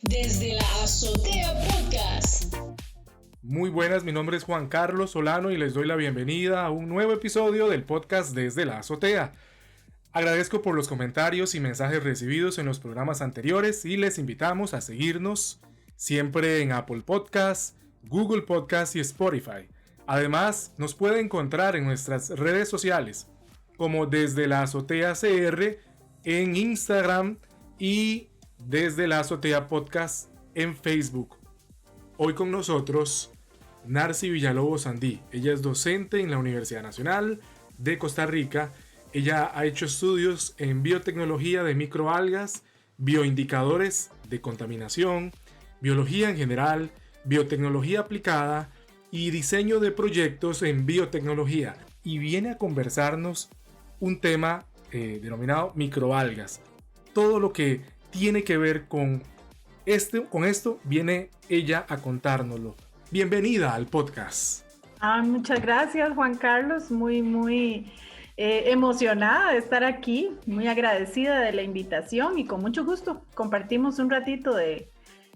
Desde la Azotea Podcast. Muy buenas, mi nombre es Juan Carlos Solano y les doy la bienvenida a un nuevo episodio del podcast Desde la Azotea. Agradezco por los comentarios y mensajes recibidos en los programas anteriores y les invitamos a seguirnos siempre en Apple Podcasts, Google Podcasts y Spotify. Además, nos puede encontrar en nuestras redes sociales como Desde la Azotea CR en Instagram y Desde la Azotea Podcast en Facebook. Hoy con nosotros Narcy Villalobos Sandí. Ella es docente en la Universidad Nacional de Costa Rica. Ella ha hecho estudios en biotecnología de microalgas, bioindicadores de contaminación, biología en general, biotecnología aplicada y diseño de proyectos en biotecnología. Y viene a conversarnos un tema denominado microalgas. Todo lo que tiene que ver con esto viene ella a contárnoslo. Bienvenida al podcast. Muchas gracias, Juan Carlos. Muy emocionada de estar aquí, muy agradecida de la invitación y con mucho gusto compartimos un ratito de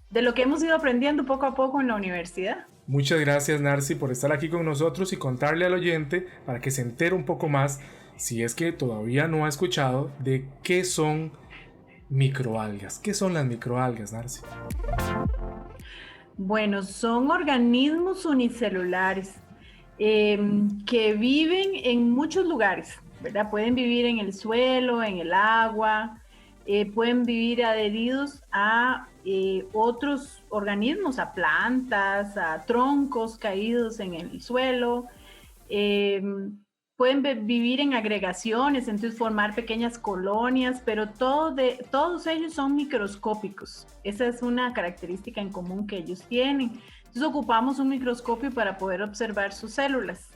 lo que hemos ido aprendiendo poco a poco en la universidad. Muchas gracias, Narcy, por estar aquí con nosotros y contarle al oyente para que se entere un poco más, si es que todavía no ha escuchado, de qué son microalgas. ¿Qué son las microalgas, Narcy? Bueno, son organismos unicelulares que viven en muchos lugares, ¿verdad? Pueden vivir en el suelo, en el agua, pueden vivir adheridos a otros organismos, a plantas, a troncos caídos en el suelo. Pueden vivir en agregaciones, entonces formar pequeñas colonias, pero todos ellos son microscópicos. Esa es una característica en común que ellos tienen. Entonces ocupamos un microscopio para poder observar sus células.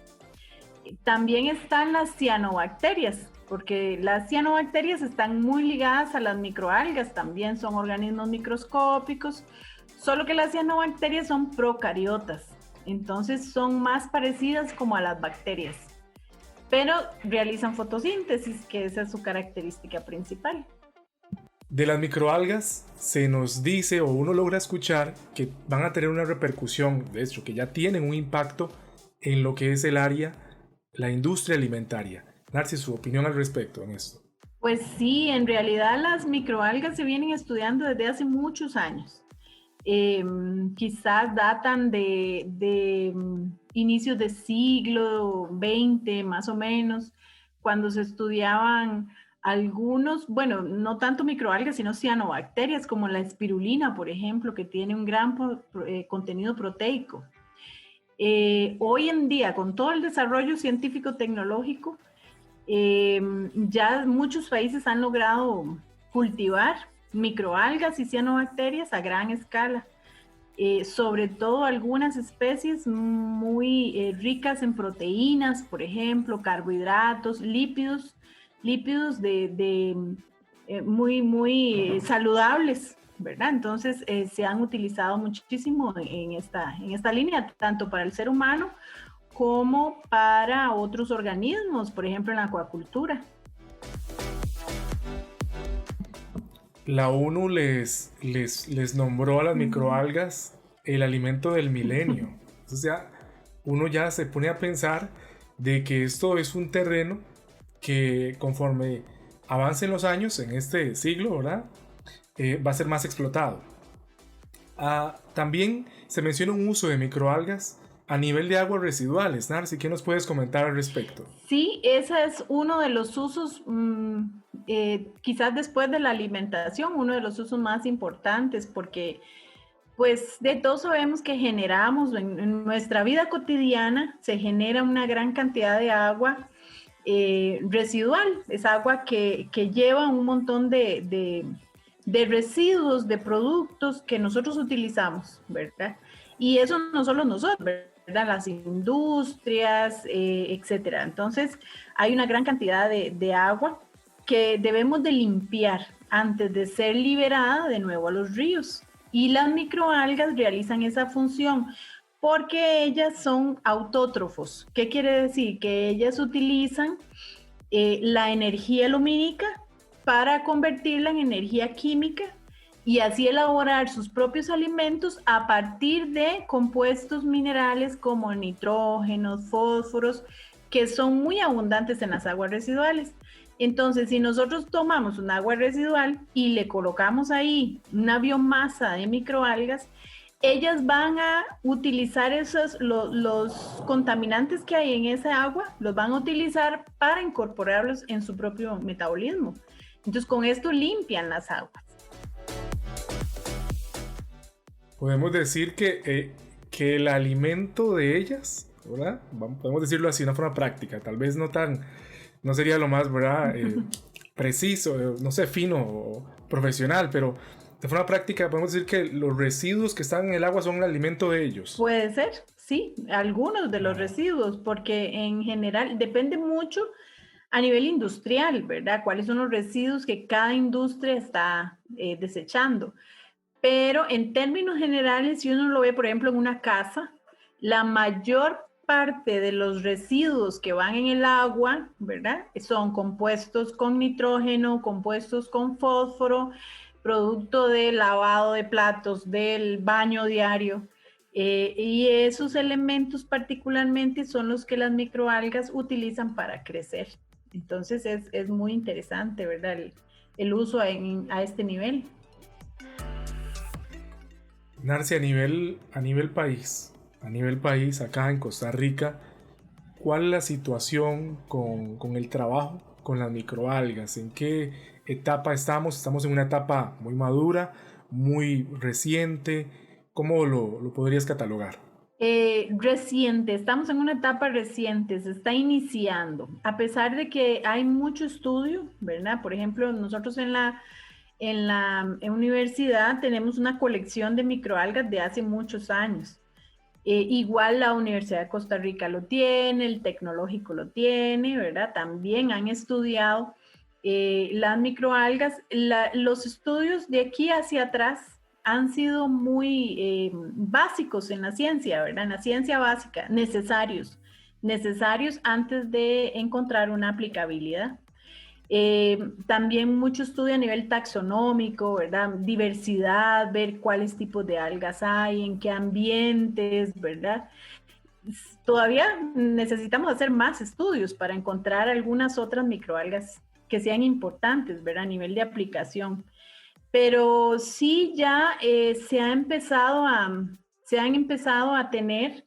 También están las cianobacterias, porque las cianobacterias están muy ligadas a las microalgas, también son organismos microscópicos, solo que las cianobacterias son procariotas, entonces son más parecidas como a las bacterias, pero realizan fotosíntesis, que esa es su característica principal. De las microalgas se nos dice o uno logra escuchar que van a tener una repercusión, de hecho que ya tienen un impacto en lo que es el área, la industria alimentaria. Narcy, su opinión al respecto en esto. Pues sí, en realidad las microalgas se vienen estudiando desde hace muchos años. Quizás datan de inicios del siglo XX, más o menos, cuando se estudiaban algunos, bueno, no tanto microalgas, sino cianobacterias, como la espirulina, por ejemplo, que tiene un gran contenido proteico. Hoy en día, con todo el desarrollo científico-tecnológico, ya muchos países han logrado cultivar microalgas y cianobacterias a gran escala, sobre todo algunas especies muy ricas en proteínas, por ejemplo, carbohidratos, lípidos muy saludables, ¿verdad? Entonces se han utilizado muchísimo en esta línea, tanto para el ser humano como para otros organismos, por ejemplo en la acuacultura. La ONU les nombró a las microalgas el alimento del milenio. Entonces ya uno ya se pone a pensar de que esto es un terreno que conforme avancen los años en este siglo, ¿verdad? Va a ser más explotado. También se menciona un uso de microalgas a nivel de aguas residuales. Narcy, ¿qué nos puedes comentar al respecto? Sí, ese es uno de los usos, quizás después de la alimentación, uno de los usos más importantes, porque pues de todos sabemos que generamos en nuestra vida cotidiana, se genera una gran cantidad de agua residual, es agua que lleva un montón de residuos, de productos que nosotros utilizamos, ¿verdad? Y eso no solo nosotros, ¿verdad? Las industrias, etcétera. Entonces, hay una gran cantidad de agua que debemos de limpiar antes de ser liberada de nuevo a los ríos. Y las microalgas realizan esa función porque ellas son autótrofos. ¿Qué quiere decir? Que ellas utilizan la energía lumínica para convertirla en energía química y así elaborar sus propios alimentos a partir de compuestos minerales como nitrógenos, fósforos, que son muy abundantes en las aguas residuales. Entonces, si nosotros tomamos un agua residual y le colocamos ahí una biomasa de microalgas, ellas van a utilizar los contaminantes que hay en esa agua, los van a utilizar para incorporarlos en su propio metabolismo. Entonces, con esto limpian las aguas. Podemos decir que el alimento de ellas, ¿verdad? Podemos decirlo así de una forma práctica, tal vez no sería lo más, ¿verdad? Preciso, no sé, fino o profesional, pero de forma práctica podemos decir que los residuos que están en el agua son el alimento de ellos. Puede ser, sí, algunos de los residuos, porque en general depende mucho a nivel industrial, ¿verdad? ¿Cuáles son los residuos que cada industria está desechando? Pero en términos generales, si uno lo ve, por ejemplo, en una casa, la mayor parte de los residuos que van en el agua, ¿verdad? Son compuestos con nitrógeno, compuestos con fósforo, producto del lavado de platos, del baño diario. Y esos elementos particularmente son los que las microalgas utilizan para crecer. Entonces es muy interesante, ¿verdad? El uso a este nivel. Narci, a nivel país, acá en Costa Rica, ¿cuál es la situación con el trabajo con las microalgas? ¿En qué etapa estamos? ¿Estamos en una etapa muy madura, muy reciente? ¿Cómo lo podrías catalogar? Reciente, estamos en una etapa reciente, se está iniciando, a pesar de que hay mucho estudio, ¿verdad? Por ejemplo, nosotros en la universidad tenemos una colección de microalgas de hace muchos años. Igual la Universidad de Costa Rica lo tiene, el Tecnológico lo tiene, ¿verdad? También han estudiado las microalgas. Los estudios de aquí hacia atrás han sido muy básicos en la ciencia, ¿verdad? En la ciencia básica, necesarios antes de encontrar una aplicabilidad. También mucho estudio a nivel taxonómico, ¿verdad? Diversidad, ver cuáles tipos de algas hay, en qué ambientes, ¿verdad? Todavía necesitamos hacer más estudios para encontrar algunas otras microalgas que sean importantes, ¿verdad? A nivel de aplicación. Pero sí ya se han empezado a tener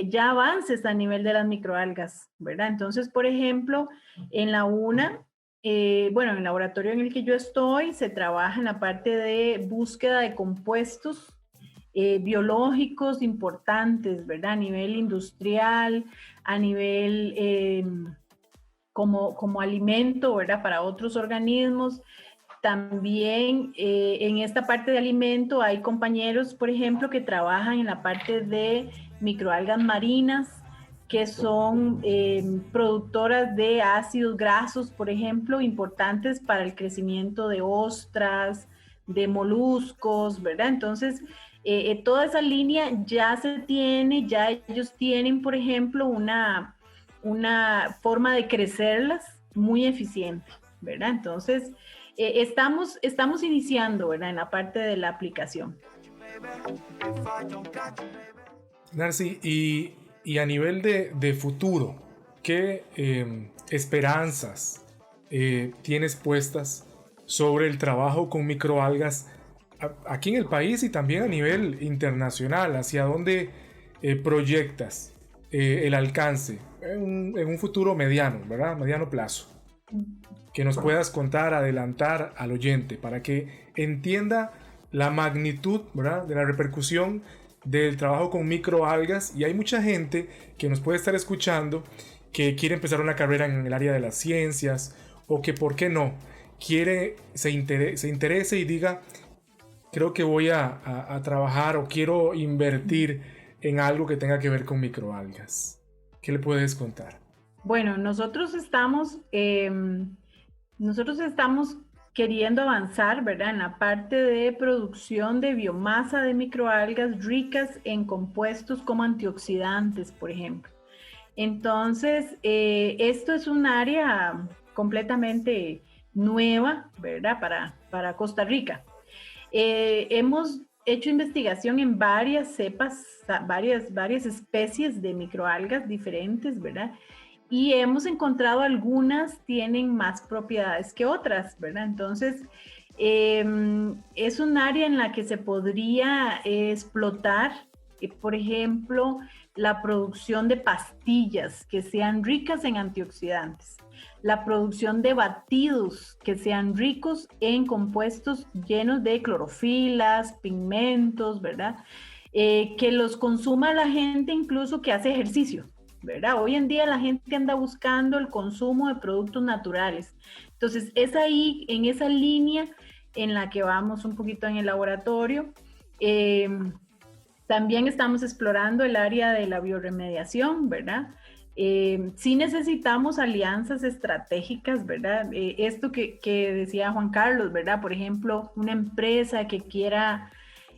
ya avances a nivel de las microalgas, ¿verdad? Entonces, por ejemplo, en la UNA, en el laboratorio en el que yo estoy, se trabaja en la parte de búsqueda de compuestos biológicos importantes, ¿verdad? A nivel industrial, a nivel como alimento, ¿verdad? Para otros organismos. También en esta parte de alimento hay compañeros, por ejemplo, que trabajan en la parte de microalgas marinas, que son productoras de ácidos grasos, por ejemplo, importantes para el crecimiento de ostras, de moluscos, ¿verdad? Entonces, toda esa línea ya se tiene, ya ellos tienen, por ejemplo, una forma de crecerlas muy eficiente, ¿verdad? Entonces, estamos iniciando, ¿verdad? En la parte de la aplicación. Narci, y a nivel de futuro, ¿qué esperanzas tienes puestas sobre el trabajo con microalgas aquí en el país y también a nivel internacional? ¿Hacia dónde proyectas el alcance en un futuro mediano, ¿verdad? Mediano plazo? Que nos puedas contar, adelantar al oyente para que entienda la magnitud, ¿verdad?, de la repercusión del trabajo con microalgas. Y hay mucha gente que nos puede estar escuchando que quiere empezar una carrera en el área de las ciencias o que, ¿por qué no?, se interese y diga, creo que voy a trabajar o quiero invertir en algo que tenga que ver con microalgas. ¿Qué le puedes contar? Bueno, nosotros estamos queriendo avanzar, ¿verdad?, en la parte de producción de biomasa de microalgas ricas en compuestos como antioxidantes, por ejemplo. Entonces, esto es un área completamente nueva, ¿verdad?, para Costa Rica. Hemos hecho investigación en varias cepas, varias especies de microalgas diferentes, ¿verdad? Y hemos encontrado algunas tienen más propiedades que otras, ¿verdad? Entonces, es un área en la que se podría explotar, por ejemplo, la producción de pastillas que sean ricas en antioxidantes, la producción de batidos que sean ricos en compuestos llenos de clorofilas, pigmentos, ¿verdad? Que los consuma la gente incluso que hace ejercicio, ¿verdad? Hoy en día la gente anda buscando el consumo de productos naturales. Entonces, es ahí, en esa línea en la que vamos un poquito en el laboratorio. También estamos explorando el área de la bioremediación, ¿verdad? Sí necesitamos alianzas estratégicas, ¿verdad? Esto que decía Juan Carlos, ¿verdad? Por ejemplo, una empresa que quiera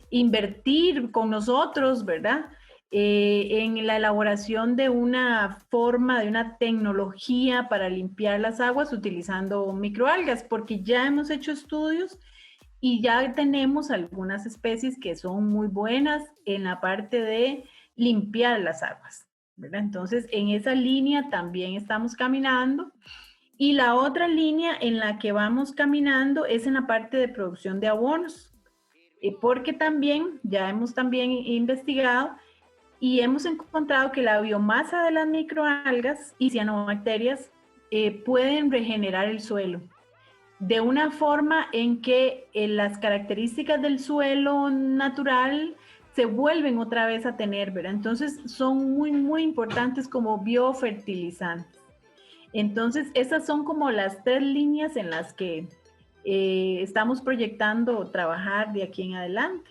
invertir con nosotros, ¿verdad? En la elaboración de una forma, de una tecnología para limpiar las aguas utilizando microalgas, porque ya hemos hecho estudios y ya tenemos algunas especies que son muy buenas en la parte de limpiar las aguas, ¿verdad? Entonces, en esa línea también estamos caminando. Y la otra línea en la que vamos caminando es en la parte de producción de abonos, porque también ya hemos también investigado y hemos encontrado que la biomasa de las microalgas y cianobacterias pueden regenerar el suelo de una forma en que las características del suelo natural se vuelven otra vez a tener, ¿verdad? Entonces son muy, muy importantes como biofertilizantes. Entonces esas son como las 3 líneas en las que estamos proyectando trabajar de aquí en adelante.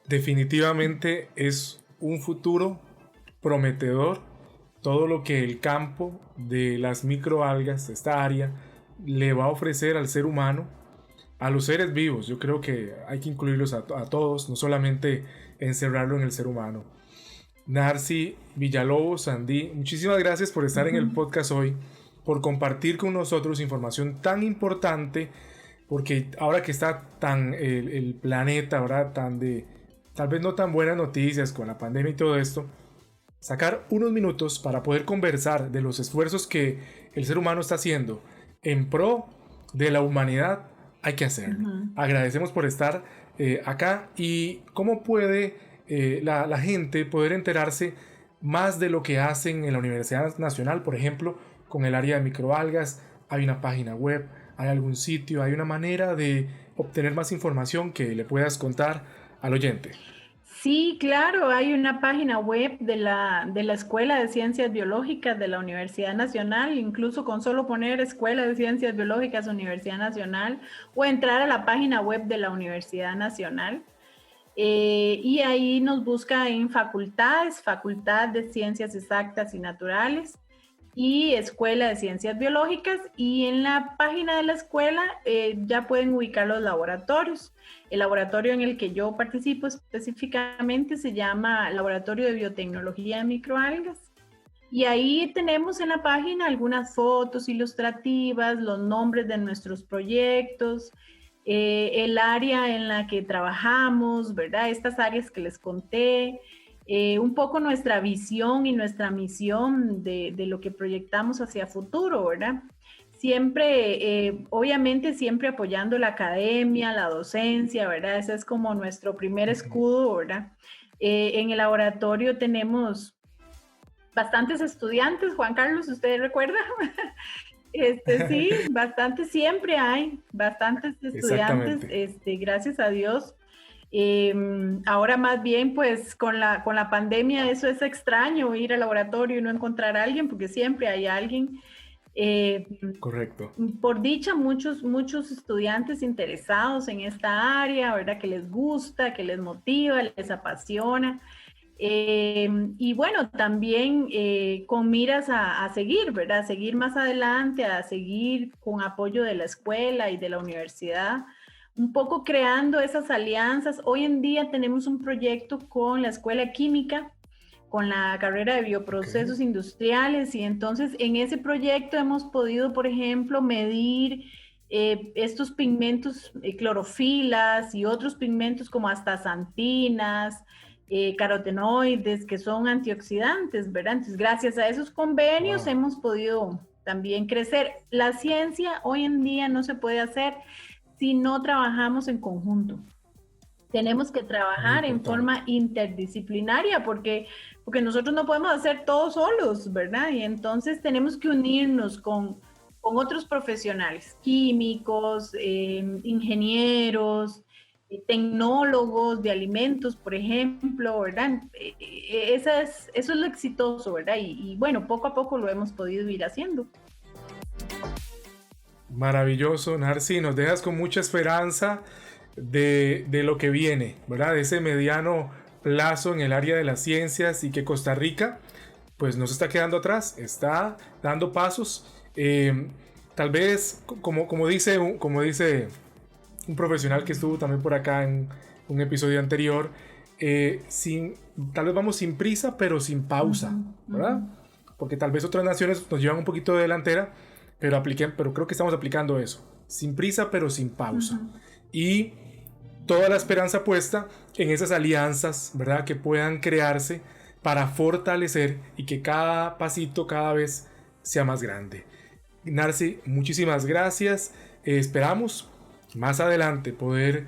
Definitivamente es un futuro prometedor todo lo que el campo de las microalgas, esta área, le va a ofrecer al ser humano, a los seres vivos. Yo creo que hay que incluirlos a todos, no solamente encerrarlo en el ser humano. Narcy Villalobos, Sandy, muchísimas gracias por estar en el podcast hoy, por compartir con nosotros información tan importante, porque ahora que está tan el planeta, ahora tan de tal vez no tan buenas noticias con la pandemia y todo esto, sacar unos minutos para poder conversar de los esfuerzos que el ser humano está haciendo en pro de la humanidad, hay que hacerlo. Agradecemos por estar acá. Y cómo puede la gente poder enterarse más de lo que hacen en la Universidad Nacional, por ejemplo, con el área de microalgas. Hay una página web, hay algún sitio, hay una manera de obtener más información que le puedas contar al oyente. Sí, claro, hay una página web de la Escuela de Ciencias Biológicas de la Universidad Nacional, incluso con solo poner Escuela de Ciencias Biológicas Universidad Nacional o entrar a la página web de la Universidad Nacional. Y ahí nos busca en facultades, Facultad de Ciencias Exactas y Naturales y Escuela de Ciencias Biológicas, y en la página de la escuela ya pueden ubicar los laboratorios. El laboratorio en el que yo participo específicamente se llama Laboratorio de Biotecnología de Microalgas, y ahí tenemos en la página algunas fotos ilustrativas, los nombres de nuestros proyectos, el área en la que trabajamos, ¿verdad? Estas áreas que les conté, un poco nuestra visión y nuestra misión de lo que proyectamos hacia futuro, ¿verdad? Siempre, obviamente, siempre apoyando la academia, la docencia, ¿verdad? Ese es como nuestro primer escudo, ¿verdad? En el laboratorio tenemos bastantes estudiantes, Juan Carlos, ¿usted recuerda? Sí, bastantes, siempre hay bastantes estudiantes, gracias a Dios. Ahora más bien, pues con la pandemia eso es extraño, ir al laboratorio y no encontrar a alguien, porque siempre hay alguien. Correcto. Por dicha, muchos estudiantes interesados en esta área, ¿verdad? Que les gusta, que les motiva, les apasiona. Y bueno, también con miras a seguir, ¿verdad? A seguir más adelante, a seguir con apoyo de la escuela y de la universidad, un poco creando esas alianzas. Hoy en día tenemos un proyecto con la Escuela Química, con la carrera de bioprocesos industriales, y entonces en ese proyecto hemos podido, por ejemplo, medir estos pigmentos, clorofilas y otros pigmentos como astaxantinas, carotenoides, que son antioxidantes, ¿verdad? Entonces, gracias a esos convenios hemos podido también crecer. La ciencia hoy en día no se puede hacer si no trabajamos en conjunto. Tenemos que trabajar en forma interdisciplinaria porque nosotros no podemos hacer todo solos, ¿verdad? Y entonces tenemos que unirnos con otros profesionales, químicos, ingenieros, tecnólogos de alimentos, por ejemplo, ¿verdad? Eso es lo exitoso, ¿verdad? Y bueno, poco a poco lo hemos podido ir haciendo. Maravilloso, Narci, nos dejas con mucha esperanza de lo que viene, ¿verdad? De ese mediano plazo en el área de las ciencias, y que Costa Rica pues no se está quedando atrás, está dando pasos. Tal vez, como dice un profesional que estuvo también por acá en un episodio anterior, tal vez vamos sin prisa pero sin pausa, ¿verdad? Porque tal vez otras naciones nos llevan un poquito de delantera, pero creo que estamos aplicando eso, sin prisa pero sin pausa. Y toda la esperanza puesta en esas alianzas, ¿verdad?, que puedan crearse para fortalecer y que cada pasito cada vez sea más grande. Narci, muchísimas gracias. Esperamos más adelante poder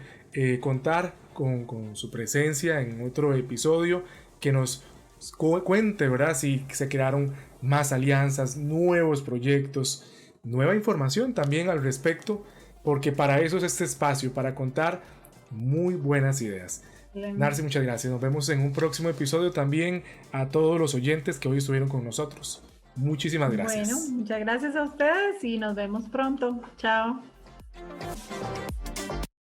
contar con su presencia en otro episodio, que nos cuente, ¿verdad?, si se crearon más alianzas, nuevos proyectos, nueva información también al respecto, porque para eso es este espacio, para contar muy buenas ideas. Narci, muchas gracias. Nos vemos en un próximo episodio. También a todos los oyentes que hoy estuvieron con nosotros. Muchísimas gracias. Bueno, muchas gracias a ustedes y nos vemos pronto. Chao.